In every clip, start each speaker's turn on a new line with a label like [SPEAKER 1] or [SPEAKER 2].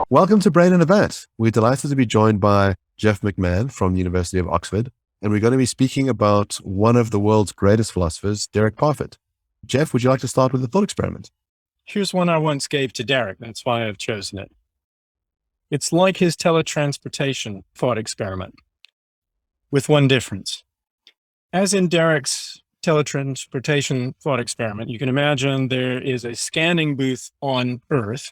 [SPEAKER 1] Welcome to Brain in a Vat. We're delighted to be joined by Jeff McMahan from the University of Oxford, and we're going to be speaking about one of the world's greatest philosophers, Derek Parfit. Jeff, would you like to start with a thought experiment?
[SPEAKER 2] Here's one I once gave to Derek. That's why I've chosen it. It's like his teletransportation thought experiment, with one difference. As in Derek's teletransportation thought experiment, you can imagine there is a scanning booth on Earth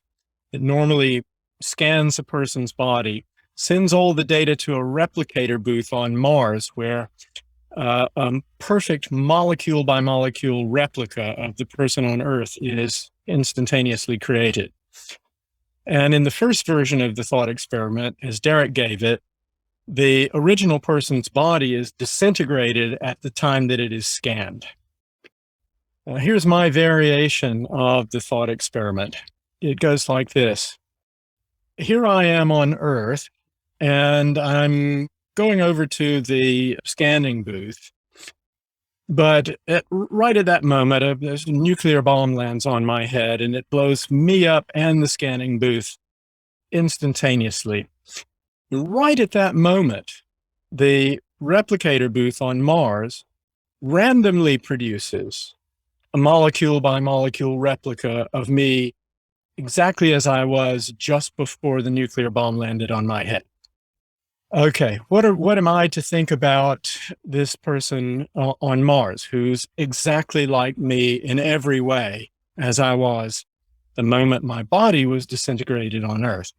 [SPEAKER 2] that normally scans a person's body, sends all the data to a replicator booth on Mars, where a perfect molecule by molecule replica of the person on Earth is instantaneously created. And in the first version of the thought experiment, as Derek gave it, the original person's body is disintegrated at the time that it is scanned. Here's my variation of the thought experiment. It goes like this. Here I am on Earth, and I'm going over to the scanning booth. But right at that moment, a nuclear bomb lands on my head, and it blows me up and the scanning booth instantaneously. Right at that moment, the replicator booth on Mars randomly produces a molecule by molecule replica of me exactly as I was just before the nuclear bomb landed on my head. Okay, what am I to think about this person on Mars who's exactly like me in every way as I was the moment my body was disintegrated on Earth?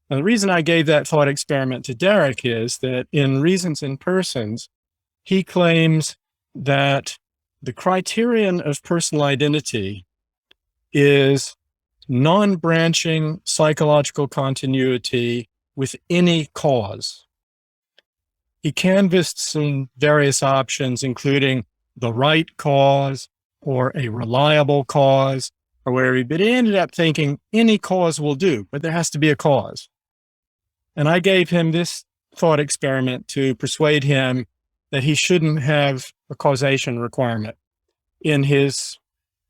[SPEAKER 2] Now, the reason I gave that thought experiment to Derek is that in Reasons and Persons, he claims that the criterion of personal identity is non-branching psychological continuity with any cause. He canvassed some various options, including the right cause or a reliable cause, or whatever, but he ended up thinking any cause will do, but there has to be a cause. And I gave him this thought experiment to persuade him that he shouldn't have a causation requirement in his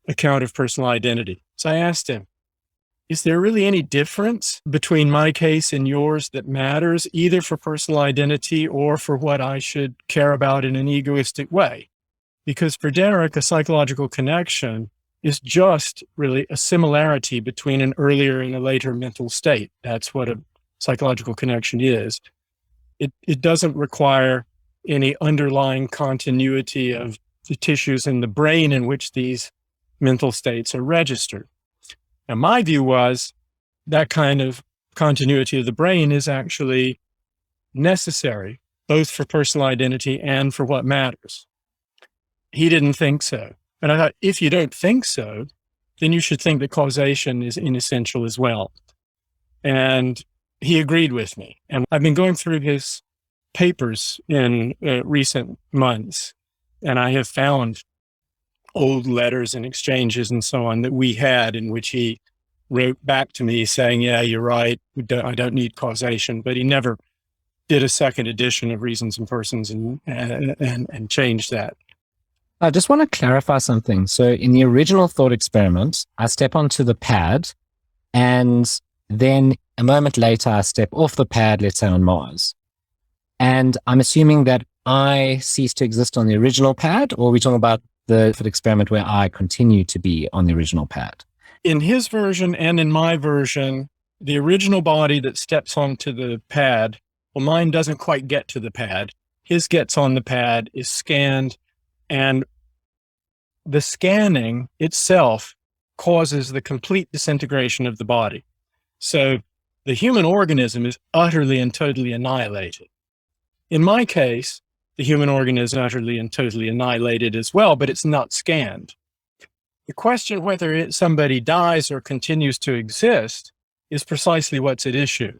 [SPEAKER 2] account of personal identity. So I asked him, is there really any difference between my case and yours that matters, either for personal identity or for what I should care about in an egoistic way? Because for Derek, a psychological connection is just really a similarity between an earlier and a later mental state. That's what a psychological connection is. It doesn't require any underlying continuity of the tissues in the brain in which these mental states are registered. Now, my view was that kind of continuity of the brain is actually necessary, both for personal identity and for what matters. He didn't think so. And I thought, if you don't think so, then you should think that causation is inessential as well. And he agreed with me. And I've been going through his papers in recent months, and I have found old letters and exchanges and so on that we had, in which he wrote back to me saying, yeah, you're right, I don't need causation, but he never did a second edition of Reasons and Persons and changed that.
[SPEAKER 3] I just want to clarify something. So in the original thought experiment, I step onto the pad, and then a moment later, I step off the pad, let's say on Mars. And I'm assuming that I cease to exist on the original pad, or are we talking about the experiment where I continue to be on the original pad?
[SPEAKER 2] In his version and in my version, the original body that steps onto the pad, well, mine doesn't quite get to the pad. His gets on the pad, is scanned, and the scanning itself causes the complete disintegration of the body. So the human organism is utterly and totally annihilated. In my case, the human organ is utterly and totally annihilated as well, but it's not scanned. The question whether somebody dies or continues to exist is precisely what's at issue.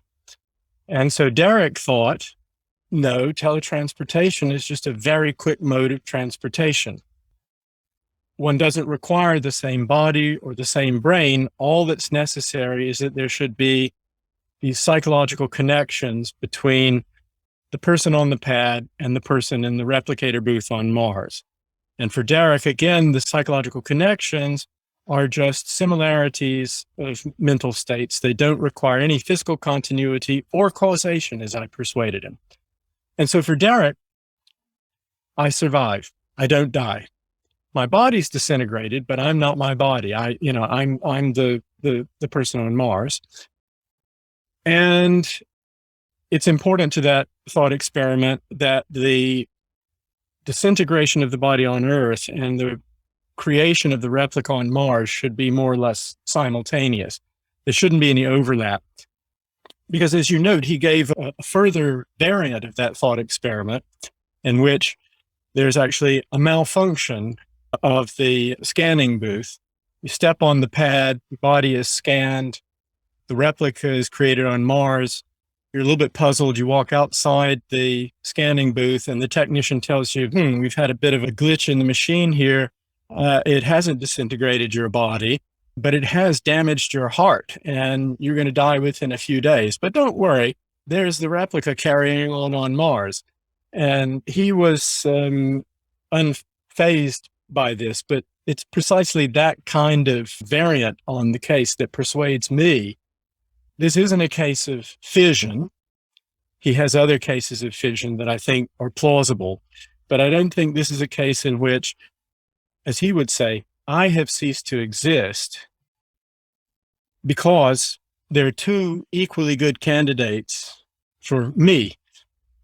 [SPEAKER 2] And so Derek thought, no, teletransportation is just a very quick mode of transportation. One doesn't require the same body or the same brain. All that's necessary is that there should be these psychological connections between the person on the pad and the person in the replicator booth on Mars. And for Derek, again, the psychological connections are just similarities of mental states. They don't require any physical continuity or causation, as I persuaded him. And so for Derek, I survive. I don't die. My body's disintegrated, but I'm not my body. I'm the person on Mars. And it's important to that thought experiment that the disintegration of the body on Earth and the creation of the replica on Mars should be more or less simultaneous. There shouldn't be any overlap. Because as you note, he gave a further variant of that thought experiment in which there's actually a malfunction of the scanning booth. You step on the pad, the body is scanned, the replica is created on Mars. You're a little bit puzzled. You walk outside the scanning booth and the technician tells you, we've had a bit of a glitch in the machine here. It hasn't disintegrated your body, but it has damaged your heart and you're going to die within a few days. But don't worry, there's the replica carrying on Mars. And he was unfazed by this, but it's precisely that kind of variant on the case that persuades me. This isn't a case of fission. He has other cases of fission that I think are plausible, but I don't think this is a case in which, as he would say, I have ceased to exist because there are two equally good candidates for me,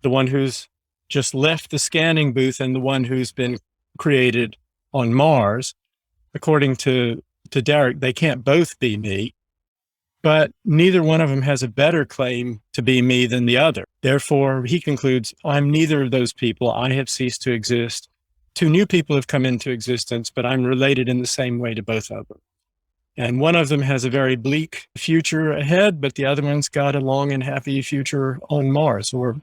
[SPEAKER 2] the one who's just left the scanning booth and the one who's been created on Mars. According to Derek, they can't both be me, but neither one of them has a better claim to be me than the other. Therefore, he concludes, I'm neither of those people. I have ceased to exist. Two new people have come into existence, but I'm related in the same way to both of them. And one of them has a very bleak future ahead, but the other one's got a long and happy future on Mars or,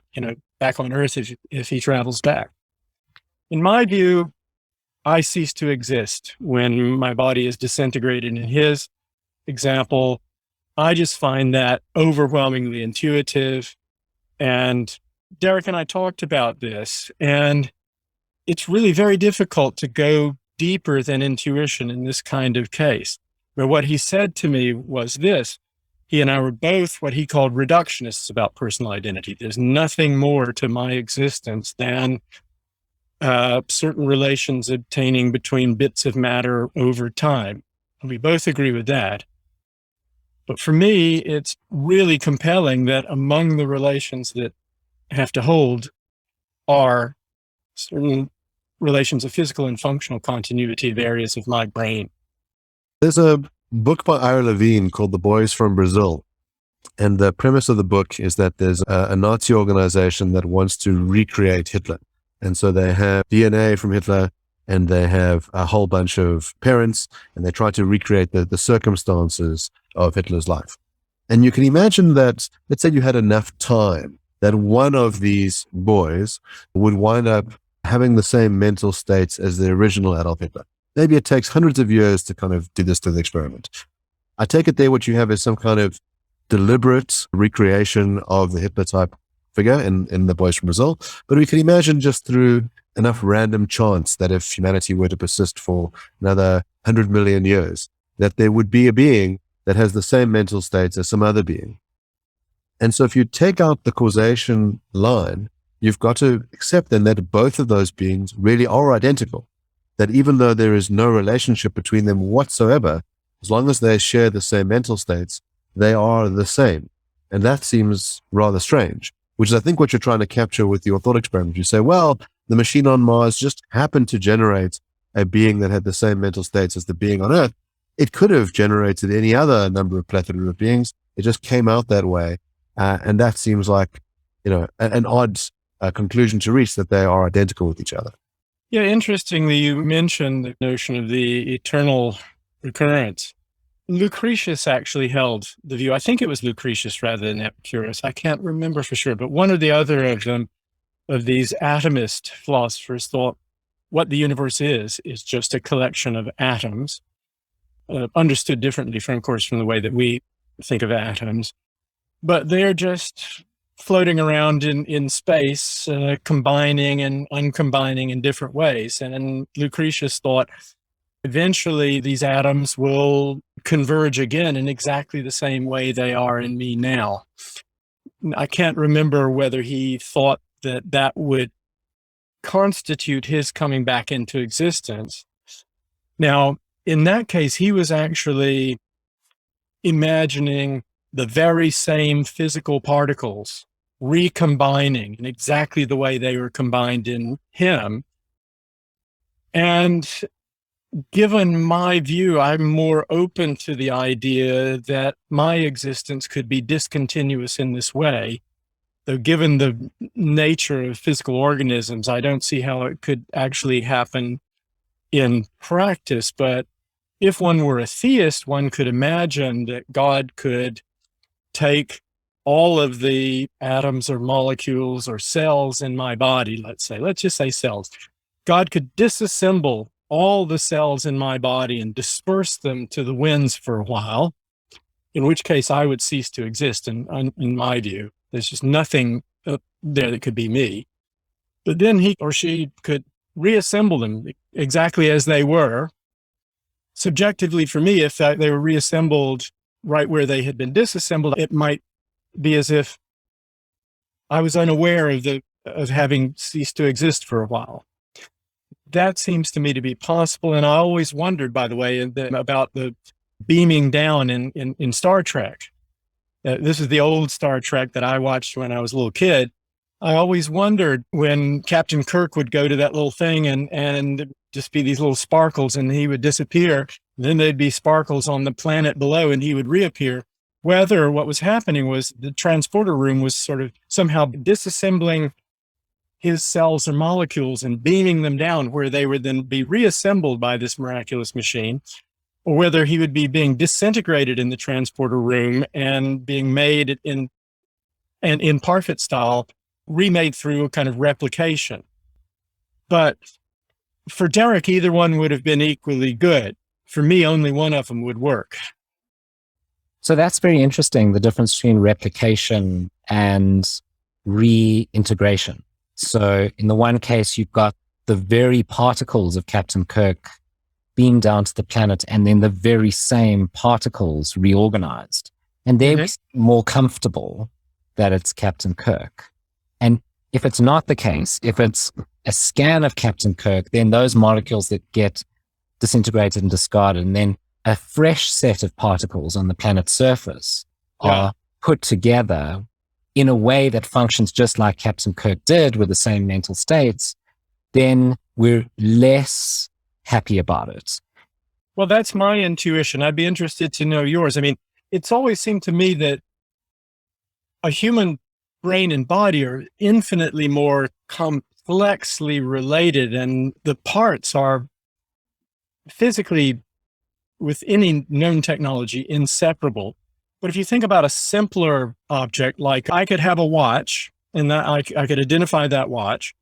[SPEAKER 2] back on Earth if he travels back. In my view, I cease to exist when my body is disintegrated. In his example, I just find that overwhelmingly intuitive. And Derek and I talked about this, and it's really very difficult to go deeper than intuition in this kind of case. But what he said to me was this: he and I were both what he called reductionists about personal identity. There's nothing more to my existence than certain relations obtaining between bits of matter over time. And we both agree with that. But for me, it's really compelling that among the relations that have to hold are certain relations of physical and functional continuity of areas of my brain.
[SPEAKER 1] There's a book by Ira Levine called The Boys from Brazil. And the premise of the book is that there's a Nazi organization that wants to recreate Hitler. And so they have DNA from Hitler and they have a whole bunch of parents and they try to recreate the circumstances of Hitler's life. And you can imagine that, let's say you had enough time that one of these boys would wind up having the same mental states as the original Adolf Hitler. Maybe it takes hundreds of years to kind of do this to the experiment. I take it there what you have is some kind of deliberate recreation of the Hitler type figure in The Boys from Brazil. But we can imagine just through enough random chance that if humanity were to persist for another 100 million years, that there would be a being that has the same mental states as some other being. And so if you take out the causation line, you've got to accept then that both of those beings really are identical. That even though there is no relationship between them whatsoever, as long as they share the same mental states, they are the same. And that seems rather strange, which is, I think, what you're trying to capture with your thought experiment. You say, well, the machine on Mars just happened to generate a being that had the same mental states as the being on Earth. It could have generated any other number of plethora of beings. It just came out that way. And that seems like, an odd conclusion to reach, that they are identical with each other.
[SPEAKER 2] Yeah, interestingly, you mentioned the notion of the eternal recurrence. Lucretius actually held the view, I think it was Lucretius rather than Epicurus, I can't remember for sure, but one or the other of them, of these atomist philosophers, thought what the universe is just a collection of atoms, understood differently from, of course, from the way that we think of atoms, but they're just floating around in space, combining and uncombining in different ways. And Lucretius thought eventually these atoms will converge again in exactly the same way they are in me now. I can't remember whether he thought that that would constitute his coming back into existence. Now, in that case, he was actually imagining the very same physical particles recombining in exactly the way they were combined in him. And given my view, I'm more open to the idea that my existence could be discontinuous in this way. Though given the nature of physical organisms, I don't see how it could actually happen in practice. But if one were a theist, one could imagine that God could take all of the atoms or molecules or cells in my body, let's just say cells. God could disassemble all the cells in my body and disperse them to the winds for a while, in which case I would cease to exist in my view. There's just nothing there that could be me. But then he or she could reassemble them exactly as they were. Subjectively for me, if they were reassembled right where they had been disassembled, it might be as if I was unaware of having ceased to exist for a while. That seems to me to be possible. And I always wondered, by the way, about the beaming down in Star Trek. This is the old Star Trek that I watched when I was a little kid. I always wondered when Captain Kirk would go to that little thing and just be these little sparkles and he would disappear. Then there'd be sparkles on the planet below and he would reappear. Whether what was happening was the transporter room was sort of somehow disassembling his cells or molecules and beaming them down where they would then be reassembled by this miraculous machine, or whether he would be being disintegrated in the transporter room and being made in Parfit style, remade through a kind of replication. But for Derek, either one would have been equally good. For me, only one of them would work.
[SPEAKER 3] So that's very interesting, the difference between replication and reintegration. So in the one case, you've got the very particles of Captain Kirk beamed down to the planet and then the very same particles reorganized. And they're more comfortable that it's Captain Kirk. And if it's not the case, if it's a scan of Captain Kirk, then those molecules that get disintegrated and discarded, and then a fresh set of particles on the planet's surface are put together in a way that functions just like Captain Kirk did with the same mental states, then we're less happy about it.
[SPEAKER 2] Well, that's my intuition. I'd be interested to know yours. I mean, it's always seemed to me that a human brain and body are infinitely more complexly related, and the parts are physically, with any known technology, inseparable. But if you think about a simpler object, like I could have a watch and that I could identify that watch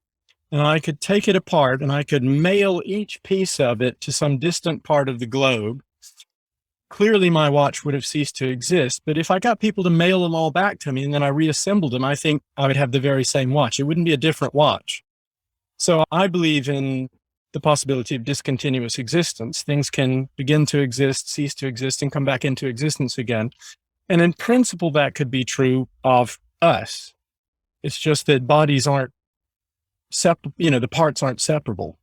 [SPEAKER 2] and I could take it apart and I could mail each piece of it to some distant part of the globe. Clearly my watch would have ceased to exist. But if I got people to mail them all back to me and then I reassembled them, I think I would have the very same watch. It wouldn't be a different watch. So I believe in the possibility of discontinuous existence. Things can begin to exist, cease to exist, and come back into existence again. And in principle, that could be true of us. It's just that bodies aren't the parts aren't separable.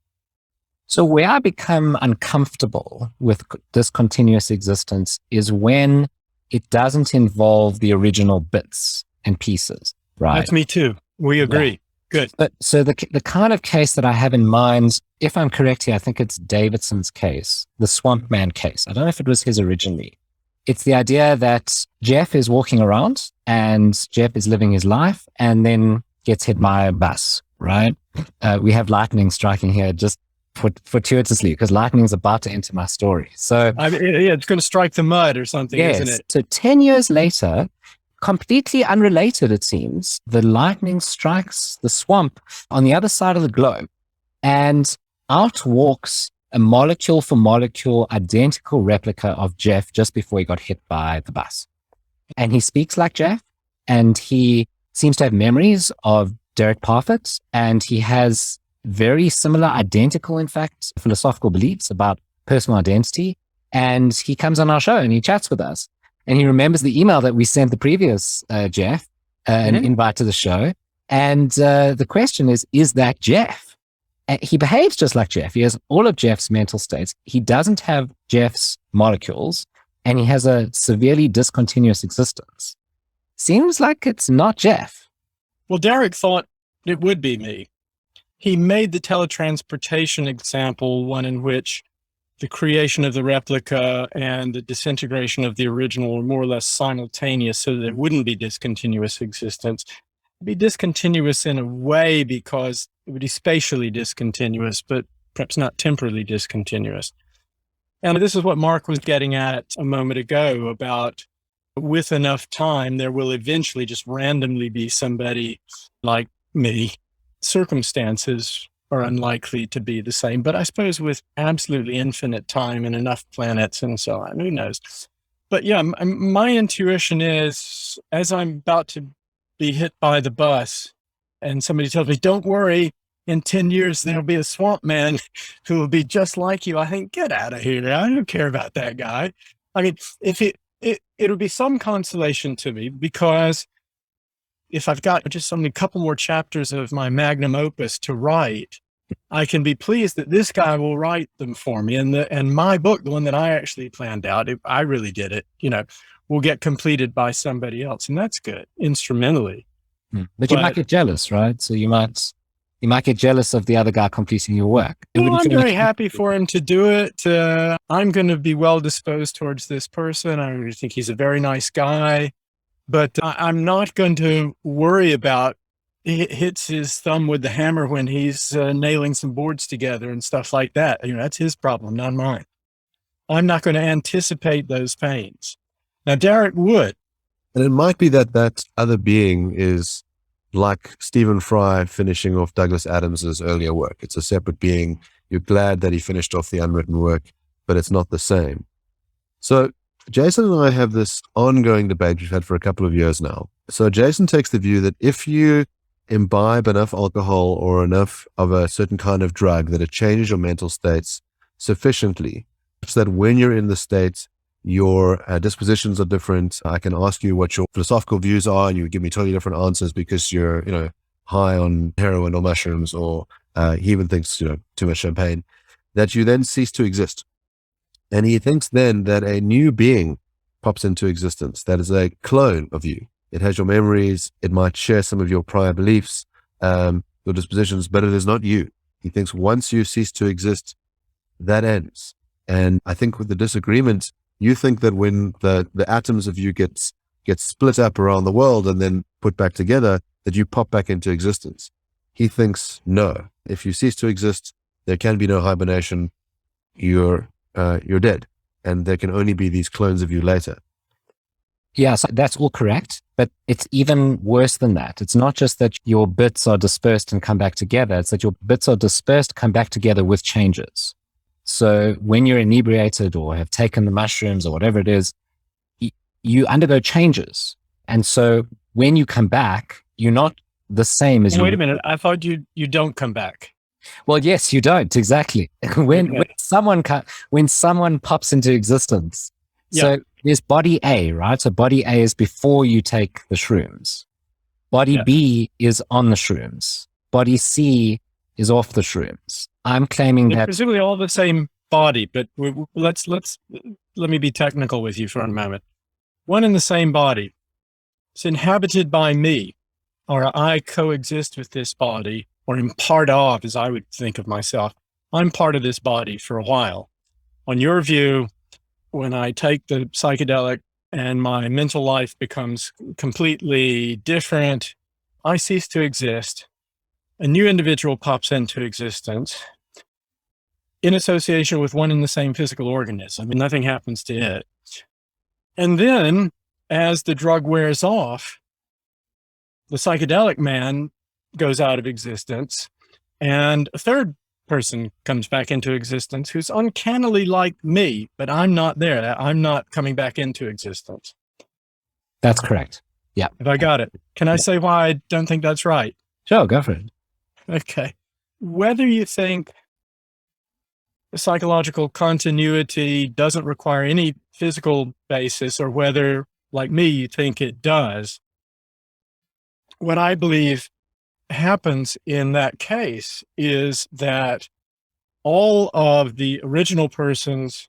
[SPEAKER 3] So where I become uncomfortable with discontinuous existence is when it doesn't involve the original bits and pieces, right?
[SPEAKER 2] That's me too. We agree. Yeah. Good.
[SPEAKER 3] But so the kind of case that I have in mind, if I'm correct here, I think it's Davidson's case, the Swamp Man case. I don't know if it was his originally. It's the idea that Jeff is walking around and Jeff is living his life and then gets hit by a bus, right? We have lightning striking here just fortuitously because lightning is about to enter my story. So
[SPEAKER 2] it's going to strike the mud or something, isn't it?
[SPEAKER 3] So 10 years later, completely unrelated, it seems, the lightning strikes the swamp on the other side of the globe, and out walks a molecule for molecule identical replica of Jeff just before he got hit by the bus. And he speaks like Jeff, and he seems to have memories of Derek Parfit, and he has very similar, identical, in fact, philosophical beliefs about personal identity. And he comes on our show and he chats with us. And he remembers the email that we sent the previous Jeff, an invite to the show. And the question is that Jeff? And he behaves just like Jeff. He has all of Jeff's mental states. He doesn't have Jeff's molecules, and he has a severely discontinuous existence. Seems like it's not Jeff.
[SPEAKER 2] Well, Derek thought it would be me. He made the teletransportation example one in which the creation of the replica and the disintegration of the original were more or less simultaneous, so that it wouldn't be discontinuous existence. It'd be discontinuous in a way because it would be spatially discontinuous, but perhaps not temporally discontinuous. And this is what Mark was getting at a moment ago about with enough time, there will eventually just randomly be somebody like me. Circumstances are unlikely to be the same, but I suppose with absolutely infinite time and enough planets and so on, who knows? But yeah, my intuition is as I'm about to be hit by the bus and somebody tells me, don't worry, in 10 years, there'll be a swamp man who will be just like you. I think, get out of here. I don't care about that guy. I mean, if it'll be some consolation to me, because if I've got just only a couple more chapters of my magnum opus to write, I can be pleased that this guy will write them for me. And my book, the one that I actually planned out, I really did it, will get completed by somebody else. And that's good instrumentally.
[SPEAKER 3] But you might get jealous, right? So you might get jealous of the other guy completing your work.
[SPEAKER 2] I'm very happy for him to do it. I'm going to be well disposed towards this person. I think he's a very nice guy, but I'm not going to worry about he hits his thumb with the hammer when he's nailing some boards together and stuff like that. That's his problem, not mine. I'm not going to anticipate those pains. Now, Derek would.
[SPEAKER 1] And it might be that other being is like Stephen Fry finishing off Douglas Adams's earlier work. It's a separate being. You're glad that he finished off the unwritten work, but it's not the same. So Jason and I have this ongoing debate we've had for a couple of years now. So Jason takes the view that if you imbibe enough alcohol or enough of a certain kind of drug, that it changes your mental states sufficiently, so that when you're in the state, your dispositions are different. I can ask you what your philosophical views are, and you give me totally different answers because you're, high on heroin or mushrooms, or he even thinks, too much champagne, that you then cease to exist. And he thinks then that a new being pops into existence that is a clone of you. It has your memories. It might share some of your prior beliefs, your dispositions, but it is not you. He thinks once you cease to exist, that ends. And I think with the disagreement, you think that when the atoms of you get split up around the world and then put back together, that you pop back into existence. He thinks, no, if you cease to exist, there can be no hibernation. You're dead. And there can only be these clones of you later.
[SPEAKER 3] Yeah, so that's all correct, but it's even worse than that. It's not just that your bits are dispersed and come back together. It's that your bits are dispersed, come back together with changes. So when you're inebriated or have taken the mushrooms or whatever it is, you undergo changes. And so when you come back, you're not the same as you.
[SPEAKER 2] Wait a minute. I thought you don't come back.
[SPEAKER 3] Well, yes, you don't. Exactly. When someone pops into existence.
[SPEAKER 2] Yeah.
[SPEAKER 3] So there's body A, right? So body A is before you take the shrooms. Body B is on the shrooms. Body C is off the shrooms. I'm claiming
[SPEAKER 2] They're
[SPEAKER 3] that
[SPEAKER 2] presumably all the same body, but let me be technical with you for a moment. One and the same body. It's inhabited by me, or I coexist with this body, or am part of, as I would think of myself. I'm part of this body for a while. On your view, when I take the psychedelic and my mental life becomes completely different, I cease to exist. A new individual pops into existence in association with one and the same physical organism. I mean, nothing happens to it. And then as the drug wears off, the psychedelic man goes out of existence and a third person comes back into existence who's uncannily like me, but I'm not there. I'm not coming back into existence.
[SPEAKER 3] that's correct. Yeah.
[SPEAKER 2] Have I got it? Can I say why I don't think that's right?
[SPEAKER 3] Sure, go for it.
[SPEAKER 2] Okay. Whether you think psychological continuity doesn't require any physical basis, or whether, like me, you think it does. What I believe happens in that case is that all of the original person's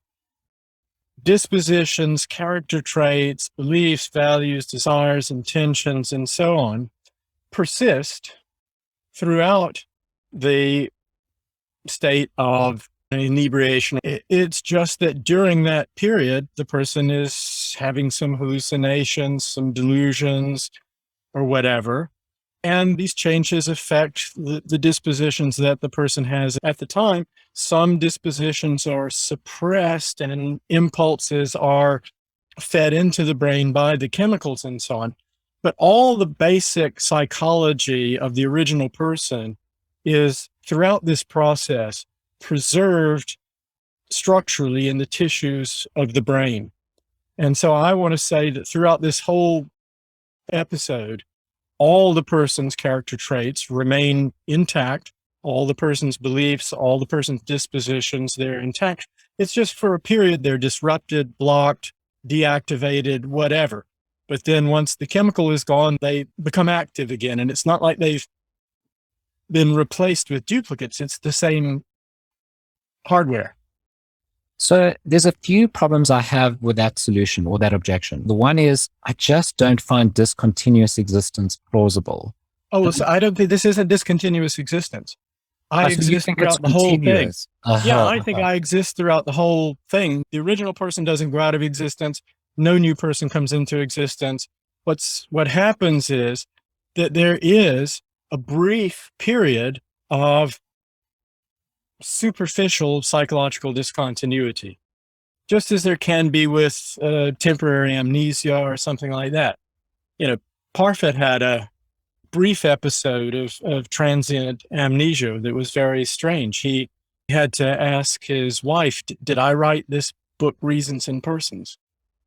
[SPEAKER 2] dispositions, character traits, beliefs, values, desires, intentions, and so on persist throughout the state of inebriation. It's just that during that period, the person is having some hallucinations, some delusions, or whatever. And these changes affect the dispositions that the person has at the time. Some dispositions are suppressed and impulses are fed into the brain by the chemicals and so on. But all the basic psychology of the original person is, throughout this process, preserved structurally in the tissues of the brain. And so I want to say that throughout this whole episode, all the person's character traits remain intact. All the person's beliefs, all the person's dispositions, they're intact. It's just for a period they're disrupted, blocked, deactivated, whatever. But then once the chemical is gone, they become active again. And it's not like they've been replaced with duplicates. It's the same hardware.
[SPEAKER 3] So there's a few problems I have with that solution or that objection. The one is I just don't find discontinuous existence plausible.
[SPEAKER 2] Oh, well, so I don't think this is a discontinuous existence. I exist throughout the whole thing. Yeah, I think I exist throughout the whole thing. The original person doesn't go out of existence. No new person comes into existence. What happens is that there is a brief period of superficial psychological discontinuity, just as there can be with temporary amnesia or something like that. You know, Parfit had a brief episode of transient amnesia that was very strange. He had to ask his wife, did I write this book, Reasons and Persons?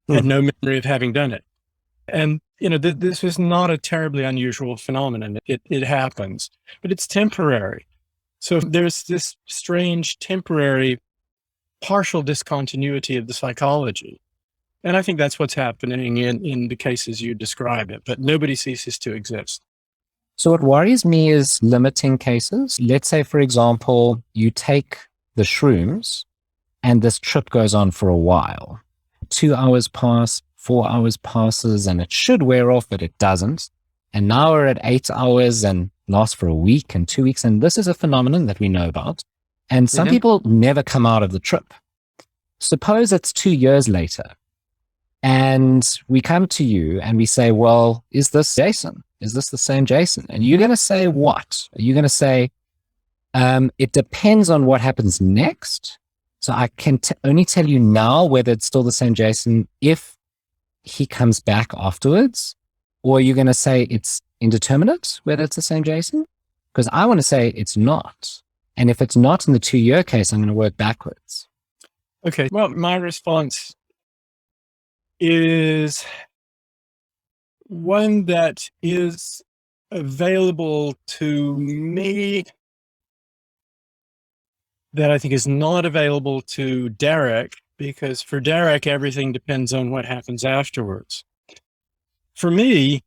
[SPEAKER 2] Had no memory of having done it. And, you know, this was not a terribly unusual phenomenon. It happens, but it's temporary. So there's this strange temporary partial discontinuity of the psychology. And I think that's what's happening in the cases you describe it, but nobody ceases to exist.
[SPEAKER 3] So what worries me is limiting cases. Let's say, for example, you take the shrooms and this trip goes on for a while. 2 hours pass, 4 hours passes, and it should wear off, but it doesn't. And now we're at 8 hours and lasts for a week and 2 weeks. And this is a phenomenon that we know about. And some people never come out of the trip. Suppose it's 2 years later and we come to you and we say, well, is this Jason? Is this the same Jason? And you're going to say what? Are you going to say, it depends on what happens next. So I can only tell you now whether it's still the same Jason if he comes back afterwards? Or are you going to say it's indeterminate whether it's the same Jason? Because I want to say it's not. And if it's not in the 2 year case, I'm going to work backwards.
[SPEAKER 2] Okay. Well, my response is one that is available to me that I think is not available to Derek, because for Derek, everything depends on what happens afterwards. For me,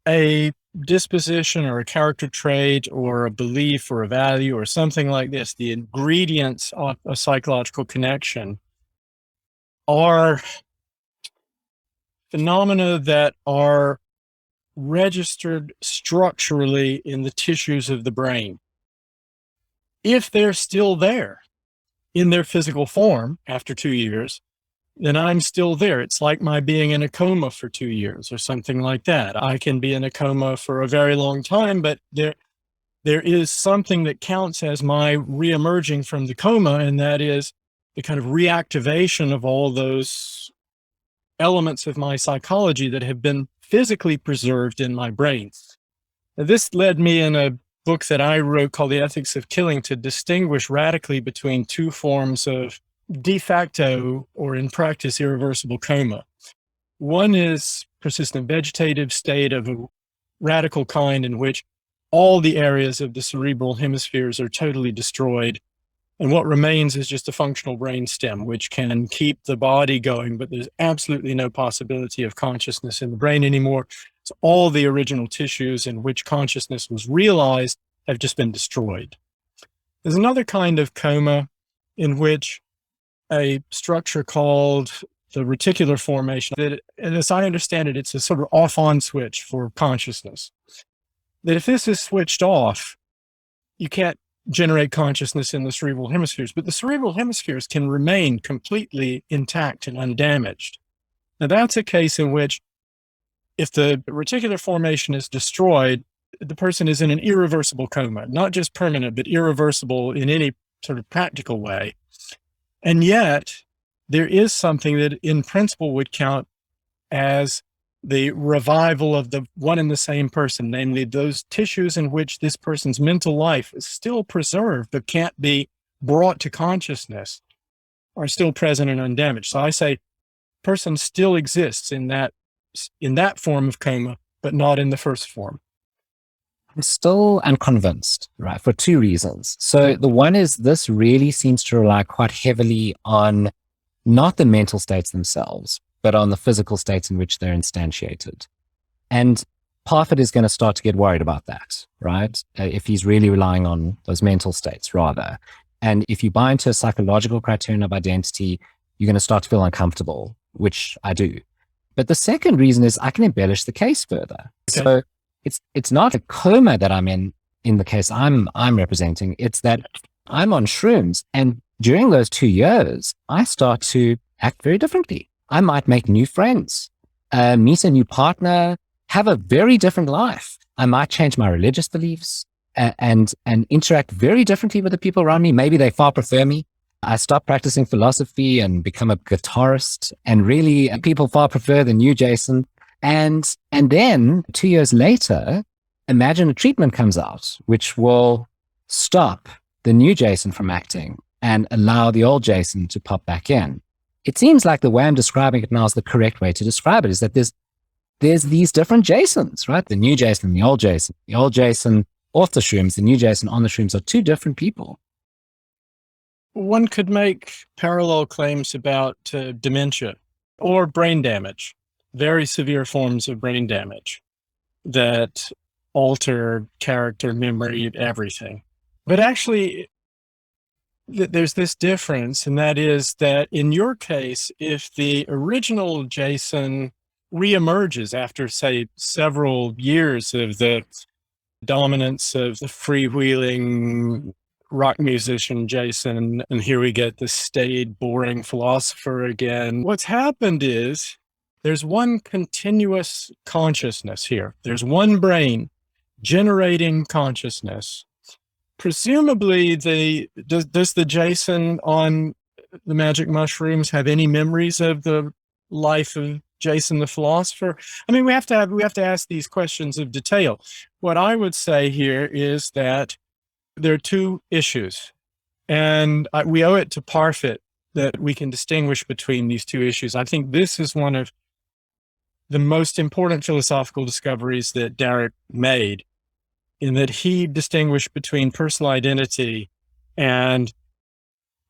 [SPEAKER 2] a disposition or a character trait or a belief or a value or something like this, the ingredients of a psychological connection, are phenomena that are registered structurally in the tissues of the brain. If they're still there in their physical form after 2 years, then I'm still there. It's like my being in a coma for 2 years or something like that. I can be in a coma for a very long time, but there is something that counts as my reemerging from the coma, and that is the kind of reactivation of all those elements of my psychology that have been physically preserved in my brain. Now, this led me in a book that I wrote called The Ethics of Killing to distinguish radically between two forms of de facto or in practice irreversible coma. One is persistent vegetative state of a radical kind in which all the areas of the cerebral hemispheres are totally destroyed And what remains is just a functional brain stem, which can keep the body going, but there's absolutely no possibility of consciousness in the brain anymore. So all the original tissues in which consciousness was realized have just been destroyed. There's another kind of coma in which a structure called the reticular formation, that, and as I understand it, it's a sort of off-on switch for consciousness. That if this is switched off, you can't generate consciousness in the cerebral hemispheres, but the cerebral hemispheres can remain completely intact and undamaged. Now, that's a case in which if the reticular formation is destroyed, the person is in an irreversible coma, not just permanent, but irreversible in any sort of practical way. And yet, there is something that in principle would count as the revival of the one and the same person, namely those tissues in which this person's mental life is still preserved but can't be brought to consciousness are still present and undamaged. So I say person still exists in that form of coma, but not in the first form.
[SPEAKER 3] I'm still unconvinced, right, for two reasons. So the one is this really seems to rely quite heavily on not the mental states themselves, but on the physical states in which they're instantiated. And Parfit is going to start to get worried about that, right? If he's really relying on those mental states rather. And if you buy into a psychological criterion of identity, you're going to start to feel uncomfortable, which I do. But the second reason is I can embellish the case further. Okay. So it's not a coma that I'm in the case I'm representing. It's that I'm on shrooms, and during those 2 years, I start to act very differently. I might make new friends, meet a new partner, have a very different life. I might change my religious beliefs and interact very differently with the people around me. Maybe they far prefer me. I stop practicing philosophy and become a guitarist, and really people far prefer the new Jason. And then 2 years later, imagine a treatment comes out, which will stop the new Jason from acting and allow the old Jason to pop back in. It seems like the way I'm describing it now is the correct way to describe it, is that there's these different Jasons, right? The new Jason and the old Jason. The old Jason off the shrooms, the new Jason on the shrooms are two different people.
[SPEAKER 2] One could make parallel claims about dementia or brain damage, very severe forms of brain damage that alter character, memory, everything. But actually, there's this difference, and that is that in your case, if the original Jason reemerges after, say, several years of the dominance of the freewheeling rock musician Jason, and here we get the staid, boring philosopher again. What's happened is there's one continuous consciousness here. There's one brain generating consciousness. Presumably, does the Jason on the magic mushrooms have any memories of the life of Jason the philosopher? I mean, we have to ask these questions of detail. What I would say here is that there are two issues, and we owe it to Parfit that we can distinguish between these two issues. I think this is one of the most important philosophical discoveries that Derek made, in that he distinguished between personal identity and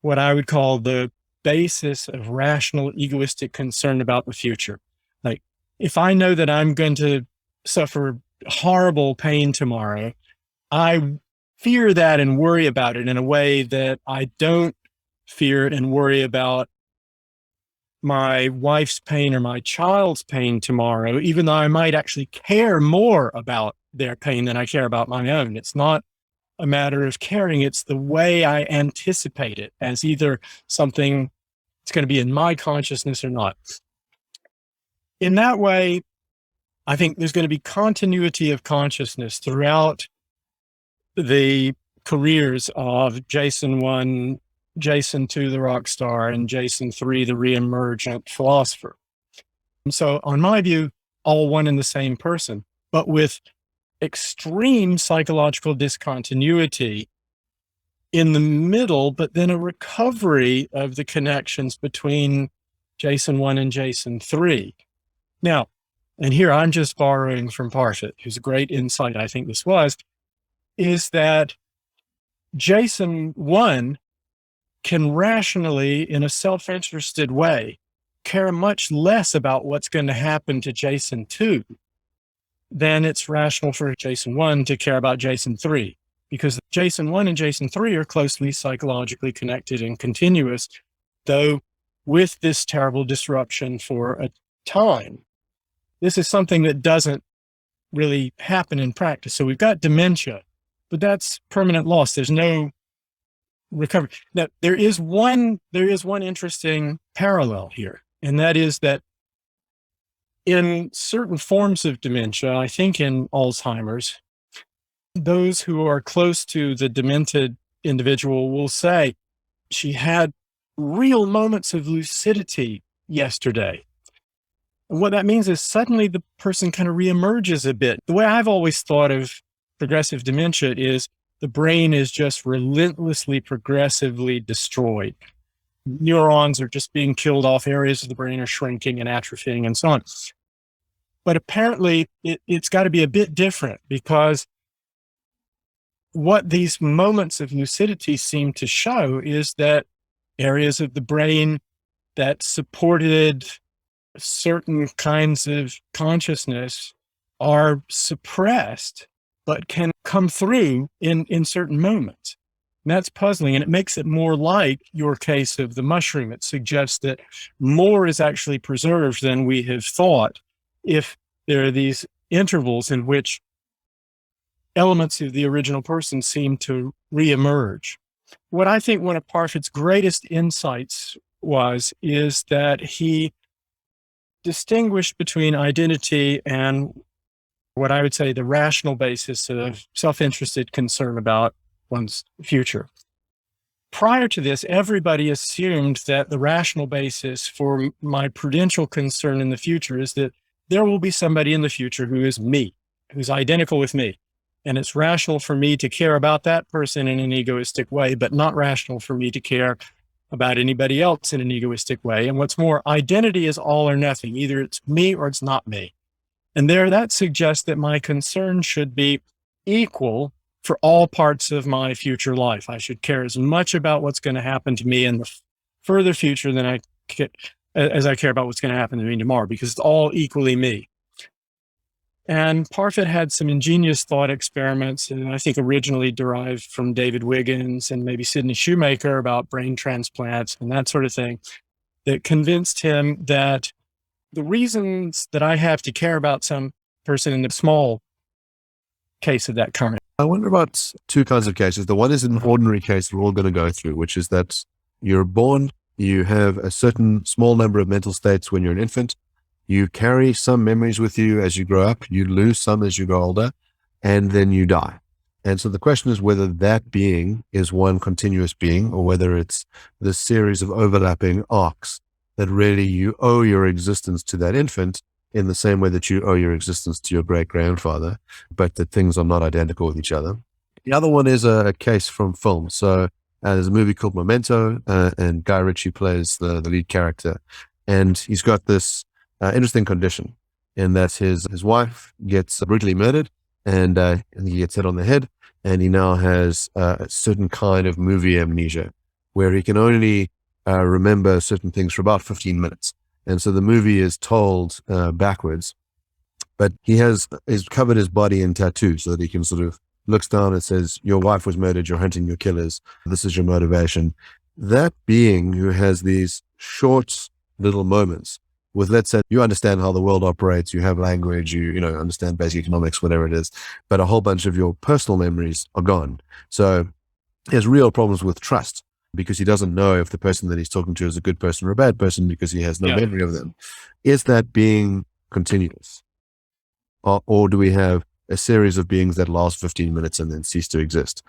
[SPEAKER 2] what I would call the basis of rational, egoistic concern about the future. Like, if I know that I'm going to suffer horrible pain tomorrow, I fear that and worry about it in a way that I don't fear it and worry about my wife's pain or my child's pain tomorrow, even though I might actually care more about their pain than I care about my own. It's not a matter of caring. It's the way I anticipate it as either something that's going to be in my consciousness or not. In that way, I think there's going to be continuity of consciousness throughout the careers of Jason 1, Jason 2, the rock star, and Jason 3, the reemergent philosopher. So on my view, all one and the same person, but with extreme psychological discontinuity in the middle, but then a recovery of the connections between Jason 1 and Jason 3. Now, and here I'm just borrowing from Parfit, whose great insight I think this was, is that Jason 1 can rationally, in a self-interested way, care much less about what's going to happen to Jason 2 than it's rational for Jason 1 to care about Jason 3, because Jason 1 and Jason 3 are closely psychologically connected and continuous, though with this terrible disruption for a time. This is something that doesn't really happen in practice. So we've got dementia, but that's permanent loss. There's no recovery. Now, there is one interesting parallel here, and that is that in certain forms of dementia, I think in Alzheimer's, those who are close to the demented individual will say, she had real moments of lucidity yesterday. And what that means is suddenly the person kind of reemerges a bit. The way I've always thought of progressive dementia is the brain is just relentlessly, progressively destroyed. Neurons are just being killed off, areas of the brain are shrinking and atrophying and so on. But apparently it's got to be a bit different, because what these moments of lucidity seem to show is that areas of the brain that supported certain kinds of consciousness are suppressed, but can come through in certain moments. And that's puzzling, and it makes it more like your case of the mushroom. It suggests that more is actually preserved than we have thought, if there are these intervals in which elements of the original person seem to reemerge. What I think one of Parfit's greatest insights is that he distinguished between identity and what I would say the rational basis of self-interested concern about one's future. Prior to this, everybody assumed that the rational basis for my prudential concern in the future is that there will be somebody in the future who is me, who's identical with me. And it's rational for me to care about that person in an egoistic way, but not rational for me to care about anybody else in an egoistic way. And what's more, identity is all or nothing. Either it's me or it's not me. And that suggests that my concern should be equal for all parts of my future life. I should care as much about what's going to happen to me in the further future as I care about what's going to happen to me tomorrow, because it's all equally me. And Parfit had some ingenious thought experiments, and I think originally derived from David Wiggins and maybe Sidney Shoemaker, about brain transplants and that sort of thing, that convinced him that the reasons that I have to care about some person in the small case of that kind.
[SPEAKER 1] I wonder about two kinds of cases. The one is an ordinary case we're all going to go through, which is that you're born, you have a certain small number of mental states when you're an infant, you carry some memories with you as you grow up, you lose some as you grow older, and then you die. And so the question is whether that being is one continuous being, or whether it's this series of overlapping arcs that really you owe your existence to that infant in the same way that you owe your existence to your great-grandfather, but that things are not identical with each other. The other one is a case from film. So there's a movie called Memento, and Guy Ritchie plays the lead character. And he's got this interesting condition in that his wife gets brutally murdered, and he gets hit on the head, and he now has a certain kind of movie amnesia where he can only remember certain things for about 15 minutes. And so the movie is told backwards, but he's covered his body in tattoos so that he can sort of looks down and says, your wife was murdered, you're hunting your killers, this is your motivation. That being who has these short little moments with, let's say, you understand how the world operates, you have language, you understand basic economics, whatever it is, but a whole bunch of your personal memories are gone. So he has real problems with trust, because he doesn't know if the person that he's talking to is a good person or a bad person, because he has no memory of them. Is that being continuous? Or do we have a series of beings that last 15 minutes and then cease to exist?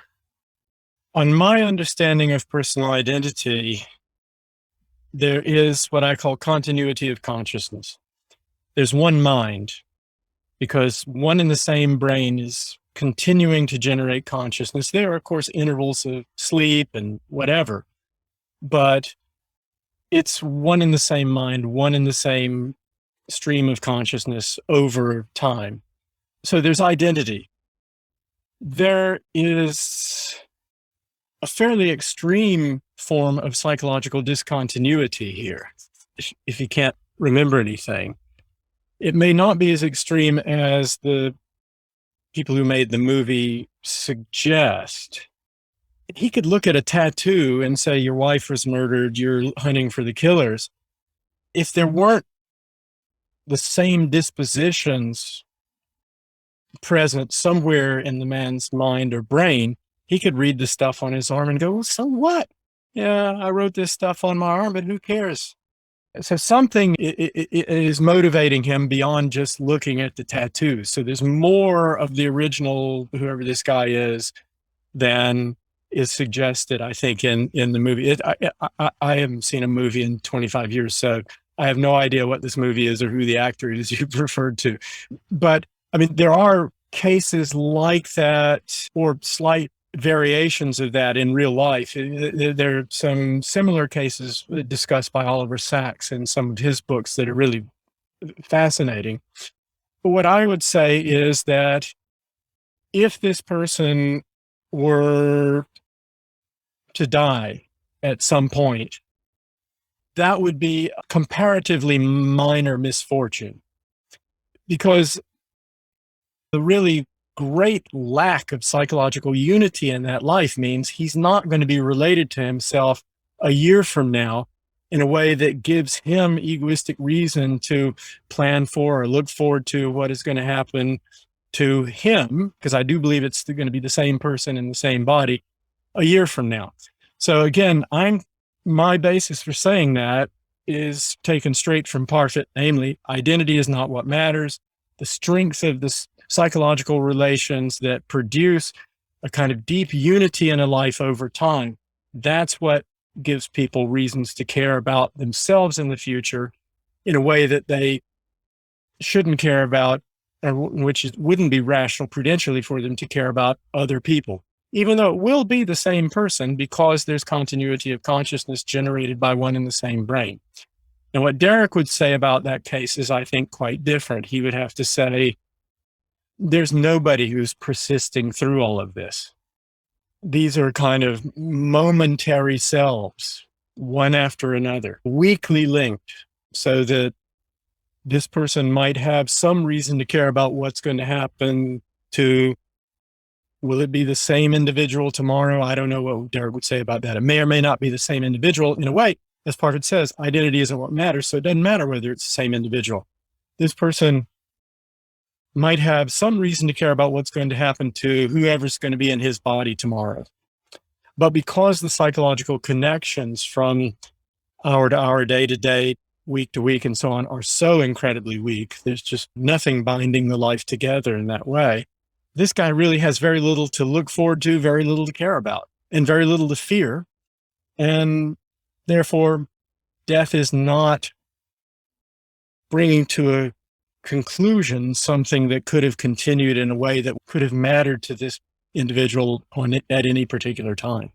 [SPEAKER 2] On my understanding of personal identity, there is what I call continuity of consciousness. There's one mind, because one and the same brain is continuing to generate consciousness. There are, of course, intervals of sleep and whatever, but it's one and the same mind, one and the same stream of consciousness over time. So there's identity. There is a fairly extreme form of psychological discontinuity here. If you can't remember anything, it may not be as extreme as the people who made the movie suggest. He could look at a tattoo and say, your wife was murdered, you're hunting for the killers. If there weren't the same dispositions present somewhere in the man's mind or brain, he could read the stuff on his arm and go, well, so what? Yeah, I wrote this stuff on my arm, but who cares? So something is motivating him beyond just looking at the tattoo. So there's more of the original, whoever this guy is, than is suggested, I think, in the movie. I haven't seen a movie in 25 years, so I have no idea what this movie is or who the actor is you referred to. But I mean, there are cases like that or slight variations of that in real life. There are some similar cases discussed by Oliver Sacks in some of his books that are really fascinating. But what I would say is that if this person were to die at some point, that would be a comparatively minor misfortune, because the really great lack of psychological unity in that life means he's not going to be related to himself a year from now in a way that gives him egoistic reason to plan for or look forward to what is going to happen to him, because I do believe it's going to be the same person in the same body a year from now. So again, my basis for saying that is taken straight from Parfit, namely, identity is not what matters. The strength of the psychological relations that produce a kind of deep unity in a life over time, that's what gives people reasons to care about themselves in the future in a way that they shouldn't care about, or wouldn't be rational prudentially for them to care about other people, even though it will be the same person because there's continuity of consciousness generated by one and the same brain. And what Derek would say about that case is, I think, quite different. He would have to say, there's nobody who's persisting through all of this. These are kind of momentary selves, one after another, weakly linked, so that this person might have some reason to care about what's going to happen to, will it be the same individual tomorrow? I don't know what Derek would say about that. It may or may not be the same individual. In a way, as Parfit says, identity isn't what matters, so it doesn't matter whether it's the same individual. This person might have some reason to care about what's going to happen to whoever's going to be in his body tomorrow. But because the psychological connections from hour to hour, day to day, week to week, and so on are so incredibly weak, there's just nothing binding the life together in that way. This guy really has very little to look forward to, very little to care about, and very little to fear. And therefore, death is not bringing to a conclusion something that could have continued in a way that could have mattered to this individual at any particular time.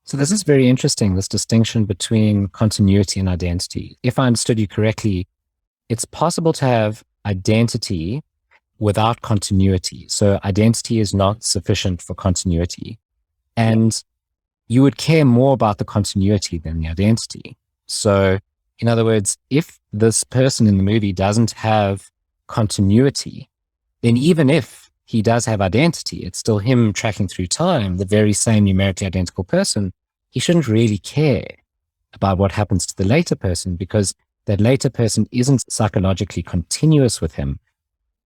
[SPEAKER 3] So this is very interesting, this distinction between continuity and identity. If I understood you correctly, it's possible to have identity without continuity. So identity is not sufficient for continuity. And you would care more about the continuity than the identity. So in other words, if this person in the movie doesn't have continuity, then even if he does have identity, it's still him tracking through time, the very same numerically identical person. He shouldn't really care about what happens to the later person, because that later person isn't psychologically continuous with him,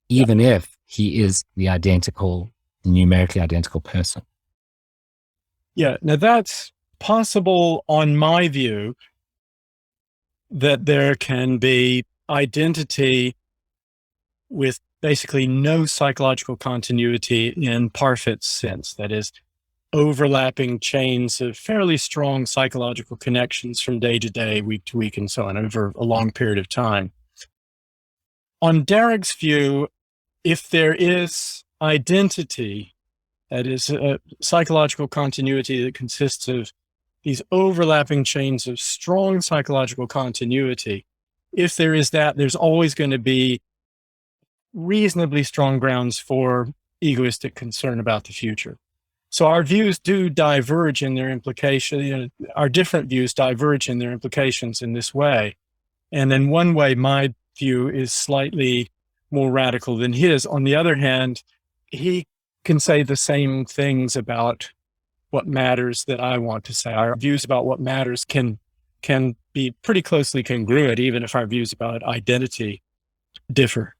[SPEAKER 3] even if he is the numerically identical person.
[SPEAKER 2] Yeah, now that's possible on my view, that there can be identity with basically no psychological continuity in Parfit's sense. That is, overlapping chains of fairly strong psychological connections from day to day, week to week, and so on over a long period of time. On Derek's view, if there is identity, that is a psychological continuity that consists of these overlapping chains of strong psychological continuity, if there is that, there's always going to be reasonably strong grounds for egoistic concern about the future. So our views do diverge in their implication. Our different views diverge in their implications in this way. And in one way, my view is slightly more radical than his. On the other hand, he can say the same things about what matters that I want to say. Our views about what matters can be pretty closely congruent, even if our views about identity differ.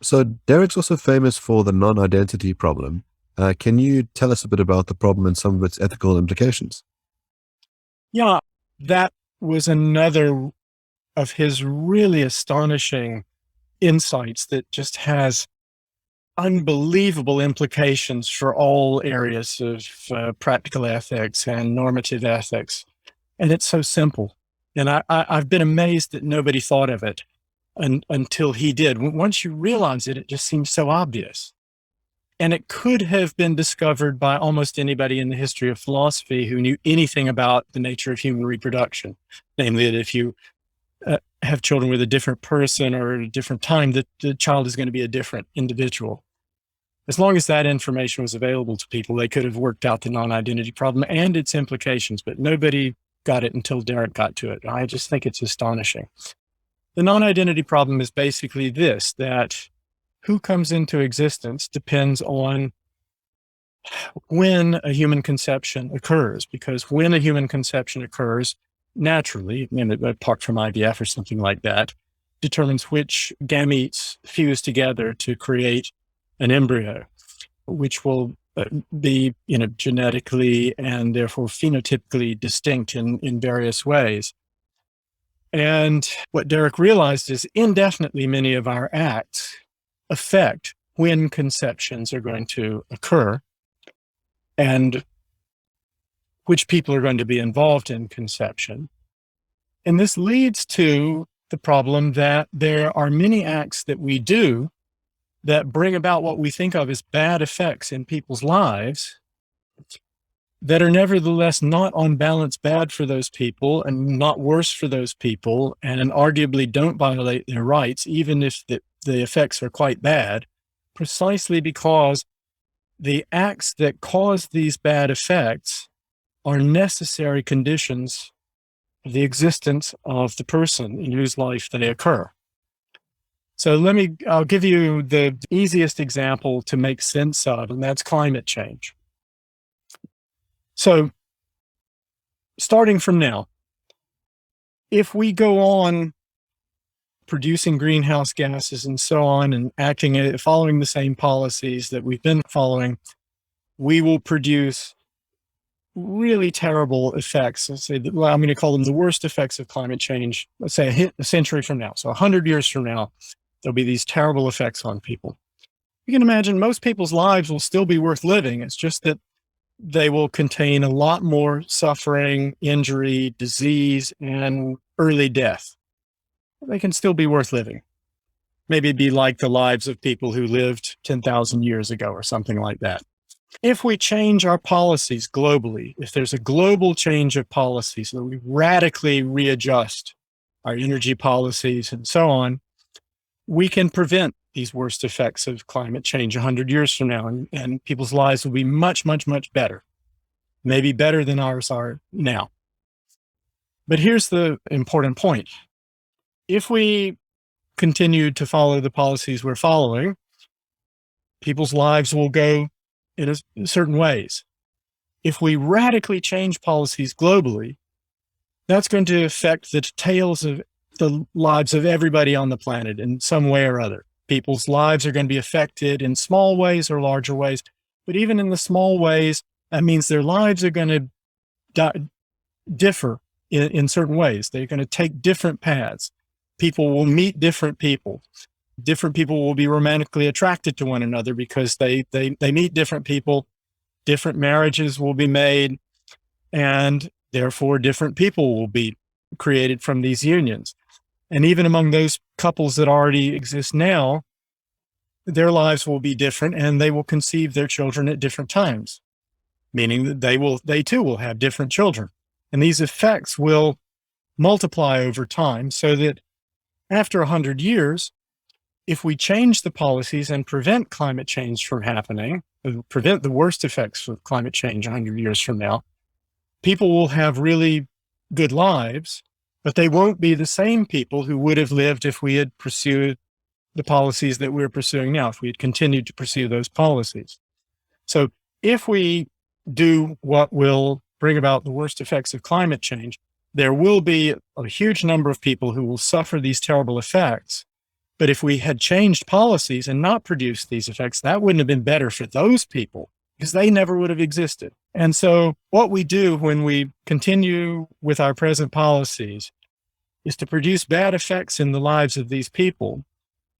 [SPEAKER 1] So Derek's also famous for the non-identity problem. Can you tell us a bit about the problem and some of its ethical implications?
[SPEAKER 2] Yeah, that was another of his really astonishing insights that just has unbelievable implications for all areas of practical ethics and normative ethics. And it's so simple. And I've been amazed that nobody thought of it until he did. Once you realize it, it just seems so obvious. And it could have been discovered by almost anybody in the history of philosophy who knew anything about the nature of human reproduction. Namely, that if you have children with a different person or at a different time, that the child is going to be a different individual. As long as that information was available to people, they could have worked out the non-identity problem and its implications, but nobody got it until Derek got to it. I just think it's astonishing. The non-identity problem is basically this, that who comes into existence depends on when a human conception occurs, because when a human conception occurs, naturally, apart from IVF or something like that, determines which gametes fuse together to create an embryo, which will be genetically and therefore phenotypically distinct in various ways. And what Derek realized is indefinitely many of our acts affect when conceptions are going to occur and which people are going to be involved in conception. And this leads to the problem that there are many acts that we do that bring about what we think of as bad effects in people's lives that are nevertheless not on balance bad for those people and not worse for those people, and arguably don't violate their rights, even if the effects are quite bad, precisely because the acts that cause these bad effects are necessary conditions of the existence of the person in whose life they occur. So I'll give you the easiest example to make sense of, and that's climate change. So starting from now, if we go on producing greenhouse gases and so on and following the same policies that we've been following, we will produce really terrible effects. I'm going to call them the worst effects of climate change, let's say a century from now. So 100 years from now, there'll be these terrible effects on people. You can imagine most people's lives will still be worth living. It's just that they will contain a lot more suffering, injury, disease, and early death. They can still be worth living. Maybe be like the lives of people who lived 10,000 years ago or something like that. If we change our policies globally, if there's a global change of policies, so we radically readjust our energy policies and so on, we can prevent these worst effects of climate change 100 years from now, and people's lives will be much, much, much better, maybe better than ours are now. But here's the important point. If we continue to follow the policies we're following, people's lives will go in certain ways. If we radically change policies globally, that's going to affect the details of the lives of everybody on the planet in some way or other. People's lives are going to be affected in small ways or larger ways, but even in the small ways, that means their lives are going to differ in certain ways. They're going to take different paths. People will meet different people. Different people will be romantically attracted to one another because they meet different people. Different marriages will be made, and therefore different people will be created from these unions. And even among those couples that already exist now, their lives will be different, and they will conceive their children at different times, meaning that they too will have different children. And these effects will multiply over time, so that after 100 years, if we change the policies and prevent climate change from happening, prevent the worst effects of climate change 100 years from now, people will have really good lives, but they won't be the same people who would have lived if we had pursued the policies that we're pursuing now, if we had continued to pursue those policies. So if we do what will bring about the worst effects of climate change, there will be a huge number of people who will suffer these terrible effects. But if we had changed policies and not produced these effects, that wouldn't have been better for those people because they never would have existed. And so what we do when we continue with our present policies is to produce bad effects in the lives of these people,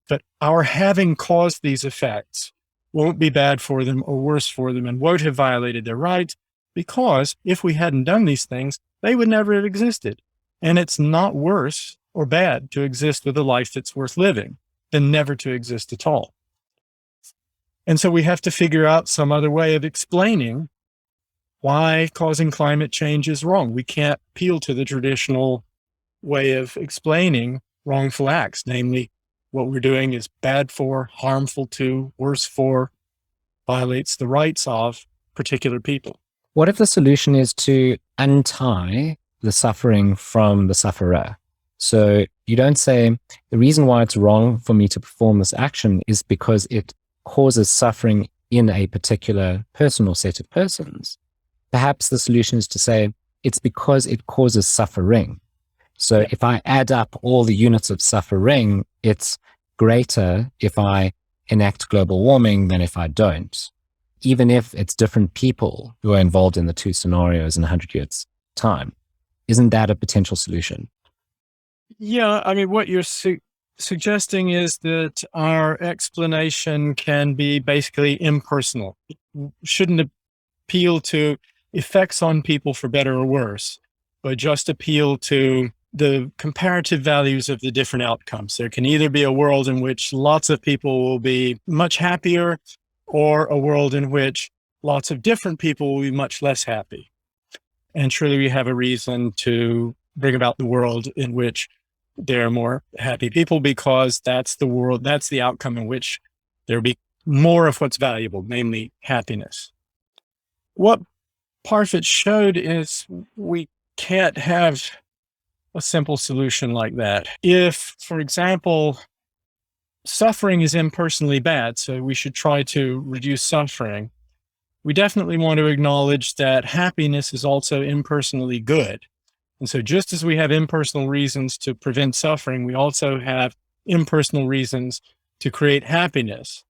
[SPEAKER 2] but our having caused these effects won't be bad for them or worse for them and won't have violated their rights, because if we hadn't done these things, they would never have existed. And it's not worse or bad to exist with a life that's worth living than never to exist at all. And so we have to figure out some other way of explaining why causing climate change is wrong. We can't appeal to the traditional way of explaining wrongful acts, namely what we're doing is bad for, harmful to, worse for, violates the rights of particular people.
[SPEAKER 3] What if the solution is to untie the suffering from the sufferer? So you don't say, the reason why it's wrong for me to perform this action is because it causes suffering in a particular person or set of persons. Perhaps the solution is to say, it's because it causes suffering. So if I add up all the units of suffering, it's greater if I enact global warming than if I don't, even if it's different people who are involved in the two scenarios in 100 years' time. Isn't that a potential solution?
[SPEAKER 2] Yeah, I mean, what you're suggesting is that our explanation can be basically impersonal. It shouldn't appeal to effects on people for better or worse, but just appeal to the comparative values of the different outcomes. There can either be a world in which lots of people will be much happier, or a world in which lots of different people will be much less happy. And surely we have a reason to bring about the world in which there are more happy people, because that's the world, that's the outcome in which there'll be more of what's valuable, namely happiness. What Parfit showed is we can't have a simple solution like that. If, for example, suffering is impersonally bad, so we should try to reduce suffering, we definitely want to acknowledge that happiness is also impersonally good. And so just as we have impersonal reasons to prevent suffering, we also have impersonal reasons to create happiness.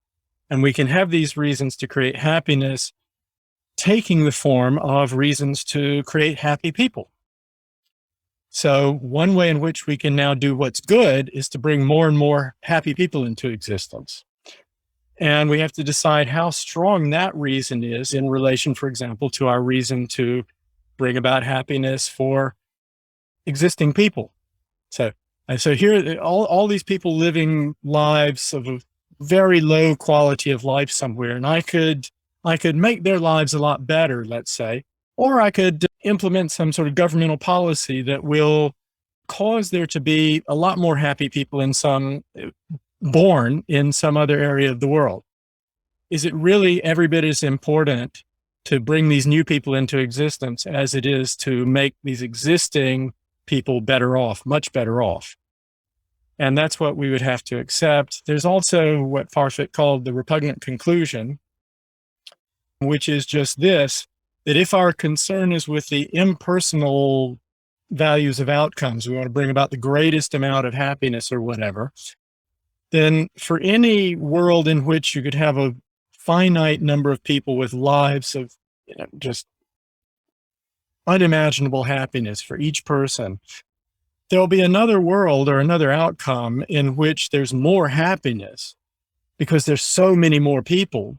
[SPEAKER 2] And we can have these reasons to create happiness taking the form of reasons to create happy people. So one way in which we can now do what's good is to bring more and more happy people into existence. And we have to decide how strong that reason is in relation, for example, to our reason to bring about happiness for existing people. So here, all these people living lives of a very low quality of life somewhere, and I could make their lives a lot better, let's say, or I could implement some sort of governmental policy that will cause there to be a lot more happy people born in some other area of the world. Is it really every bit as important to bring these new people into existence as it is to make these existing people better off, much better off? And that's what we would have to accept. There's also what Parfit called the repugnant conclusion, which is just this, that if our concern is with the impersonal values of outcomes, we want to bring about the greatest amount of happiness or whatever, then for any world in which you could have a finite number of people with lives of just unimaginable happiness for each person, there'll be another world or another outcome in which there's more happiness because there's so many more people.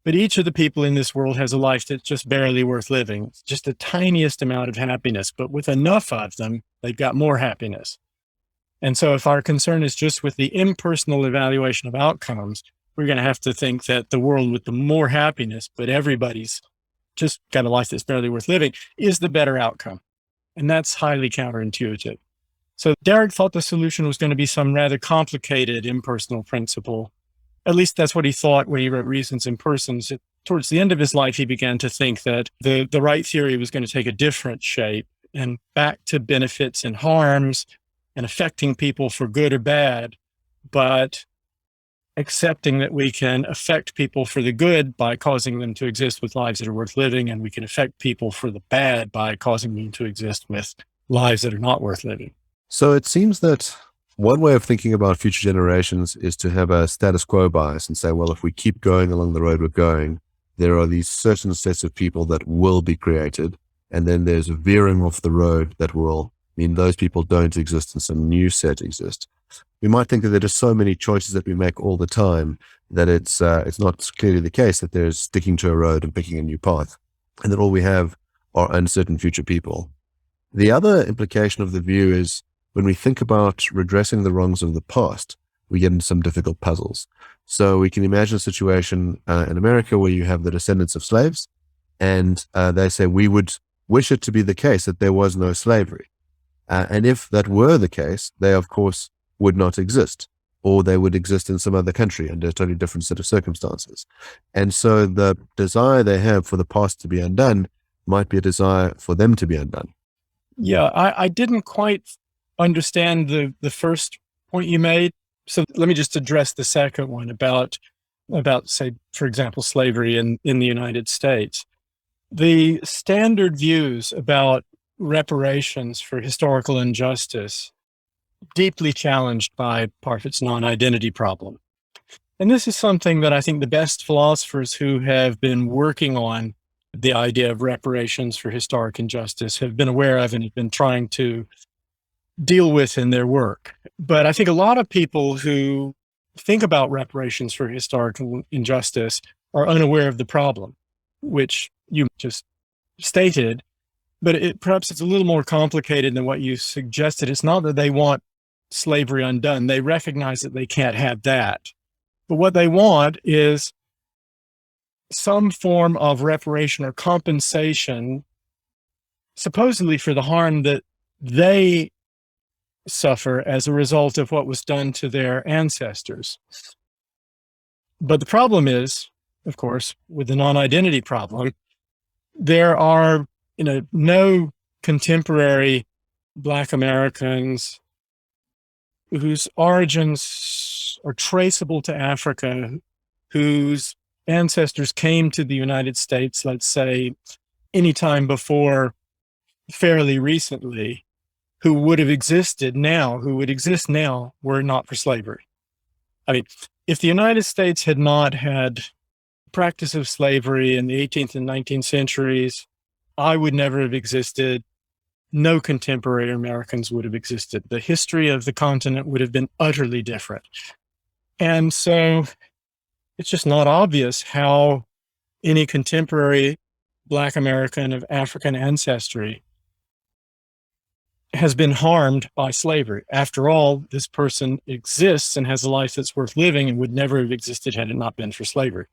[SPEAKER 2] But each of the people in this world has a life that's just barely worth living. It's just the tiniest amount of happiness, but with enough of them, they've got more happiness. And so if our concern is just with the impersonal evaluation of outcomes, we're going to have to think that the world with the more happiness, but everybody's just got a life that's barely worth living, is the better outcome. And that's highly counterintuitive. So Derek thought the solution was going to be some rather complicated impersonal principle. At least that's what he thought when he wrote Reasons and Persons. Towards the end of his life, he began to think that the right theory was going to take a different shape and back to benefits and harms and affecting people for good or bad, but accepting that we can affect people for the good by causing them to exist with lives that are worth living, and we can affect people for the bad by causing them to exist with lives that are not worth living.
[SPEAKER 1] So it seems that one way of thinking about future generations is to have a status quo bias and say, well, if we keep going along the road we're going, there are these certain sets of people that will be created, and then there's a veering off the road that will mean those people don't exist and some new set exist. We might think that there are just so many choices that we make all the time that it's not clearly the case that there's sticking to a road and picking a new path, and that all we have are uncertain future people. The other implication of the view is when we think about redressing the wrongs of the past, we get into some difficult puzzles. So we can imagine a situation in America where you have the descendants of slaves, and they say, we would wish it to be the case that there was no slavery. And if that were the case, they, of course, would not exist, or they would exist in some other country under a totally different set of circumstances. And so the desire they have for the past to be undone might be a desire for them to be undone.
[SPEAKER 2] Yeah, I didn't quite understand the first point you made. So let me just address the second one about say, for example, slavery in the United States. The standard views about reparations for historical injustice deeply challenged by Parfit's non-identity problem. And this is something that I think the best philosophers who have been working on the idea of reparations for historic injustice have been aware of and have been trying to deal with in their work. But I think a lot of people who think about reparations for historical injustice are unaware of the problem, which you just stated, but perhaps it's a little more complicated than what you suggested. It's not that they want slavery undone. They recognize that they can't have that. But what they want is some form of reparation or compensation, supposedly for the harm that they suffer as a result of what was done to their ancestors. But the problem is, of course, with the non-identity problem, there are, no contemporary Black Americans whose origins are traceable to Africa, whose ancestors came to the United States, let's say, anytime before fairly recently, who would exist now, were not for slavery. I mean, if the United States had not had practice of slavery in the 18th and 19th centuries, I would never have existed. No contemporary Americans would have existed. The history of the continent would have been utterly different. And so it's just not obvious how any contemporary Black American of African ancestry has been harmed by slavery. After all, this person exists and has a life that's worth living and would never have existed had it not been for slavery.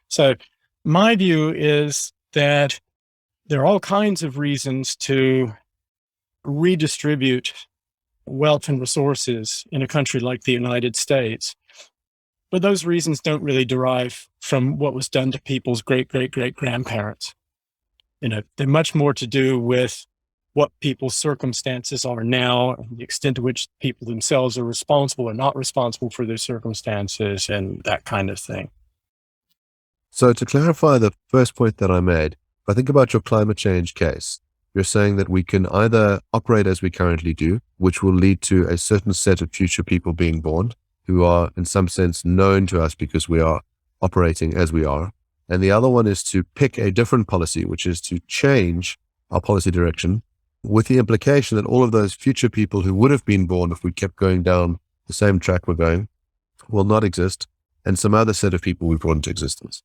[SPEAKER 2] So my view is that there are all kinds of reasons to redistribute wealth and resources in a country like the United States. But those reasons don't really derive from what was done to people's great-great-great-grandparents. They're much more to do with what people's circumstances are now, and the extent to which people themselves are responsible or not responsible for their circumstances, and that kind of thing.
[SPEAKER 1] So to clarify the first point that I made, if I think about your climate change case, you're saying that we can either operate as we currently do, which will lead to a certain set of future people being born, who are in some sense known to us because we are operating as we are. And the other one is to pick a different policy, which is to change our policy direction, with the implication that all of those future people who would have been born if we kept going down the same track we're going will not exist, and some other set of people we've brought into existence.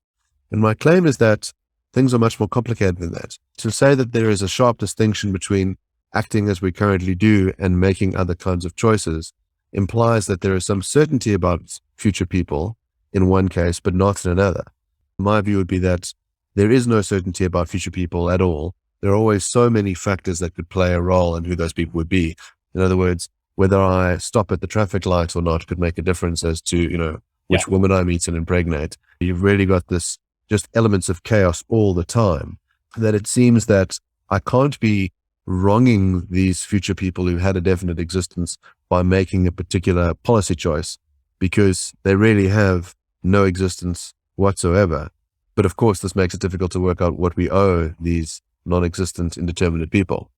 [SPEAKER 1] And my claim is that things are much more complicated than that. To say that there is a sharp distinction between acting as we currently do and making other kinds of choices implies that there is some certainty about future people in one case, but not in another. My view would be that there is no certainty about future people at all. There are always so many factors that could play a role in who those people would be. In other words, whether I stop at the traffic light or not could make a difference as to, which woman I meet and impregnate. You've really got this just elements of chaos all the time, that it seems that I can't be wronging these future people who had a definite existence by making a particular policy choice, because they really have no existence whatsoever. But of course, this makes it difficult to work out what we owe these non-existent, indeterminate people.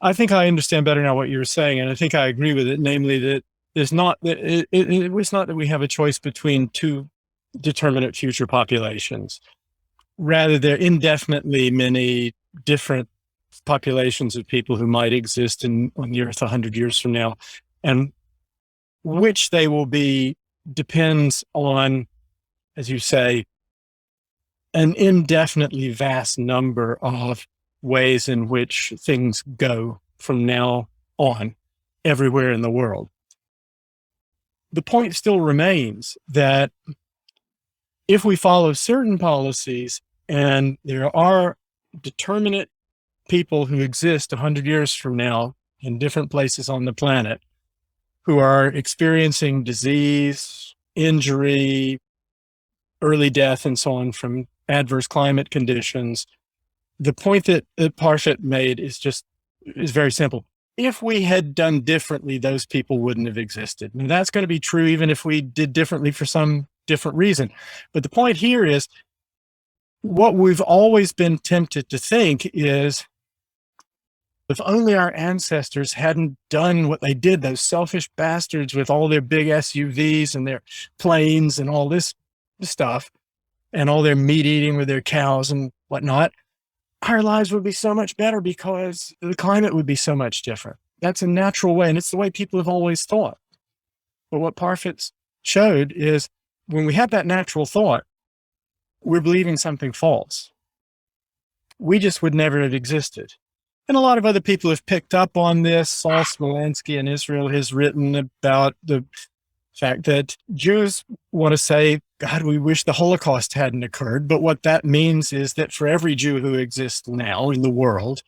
[SPEAKER 2] I think I understand better now what you're saying, and I think I agree with it, namely that there's not that it was not that we have a choice between two determinate future populations. Rather, there are indefinitely many different populations of people who might exist on the earth 100 years from now, and which they will be depends on, as you say, an indefinitely vast number of ways in which things go from now on everywhere in the world. The point still remains that if we follow certain policies and there are determinate people who exist 100 years from now in different places on the planet who are experiencing disease, injury, early death, and so on from adverse climate conditions, the point that Parfit made is very simple. If we had done differently, those people wouldn't have existed. And that's going to be true even if we did differently for some different reason. But the point here is what we've always been tempted to think is, if only our ancestors hadn't done what they did, those selfish bastards with all their big SUVs and their planes and all this stuff and all their meat eating with their cows and whatnot, our lives would be so much better because the climate would be so much different. That's a natural way, and it's the way people have always thought. But what Parfit showed is when we have that natural thought, we're believing something false. We just would never have existed. And a lot of other people have picked up on this. Saul Smolenski in Israel has written about the fact that Jews want to say, God, we wish the Holocaust hadn't occurred. But what that means is that for every Jew who exists now in the world,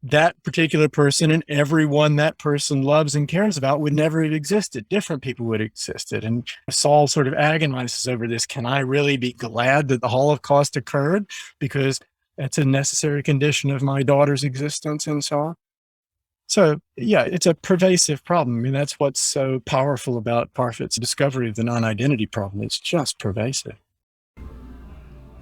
[SPEAKER 2] that particular person and everyone that person loves and cares about would never have existed. Different people would have existed. And Saul sort of agonizes over this. Can I really be glad that the Holocaust occurred? Because that's a necessary condition of my daughter's existence and so on. So yeah, it's a pervasive problem. I mean, that's what's so powerful about Parfit's discovery of the non-identity problem. It's just pervasive.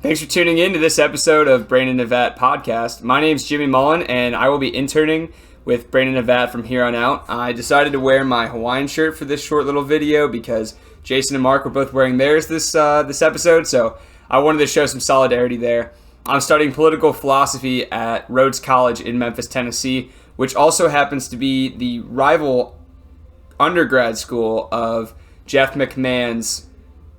[SPEAKER 4] Thanks for tuning in to this episode of Brain and Navat podcast. My name's Jimmy Mullen, and I will be interning with Brain and Navat from here on out. I decided to wear my Hawaiian shirt for this short little video because Jason and Mark were both wearing theirs this episode, so I wanted to show some solidarity there. I'm studying political philosophy at Rhodes College in Memphis, Tennessee, which also happens to be the rival undergrad school of Jeff McMahan's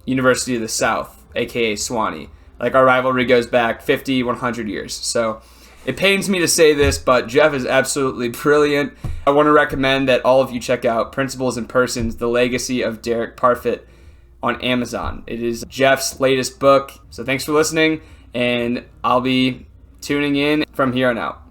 [SPEAKER 4] University of the South, aka Swanee. Like, our rivalry goes back 50, 100 years. So it pains me to say this, but Jeff is absolutely brilliant. I want to recommend that all of you check out Principles and Persons, The Legacy of Derek Parfit on Amazon. It is Jeff's latest book. So thanks for listening, and I'll be tuning in from here on out.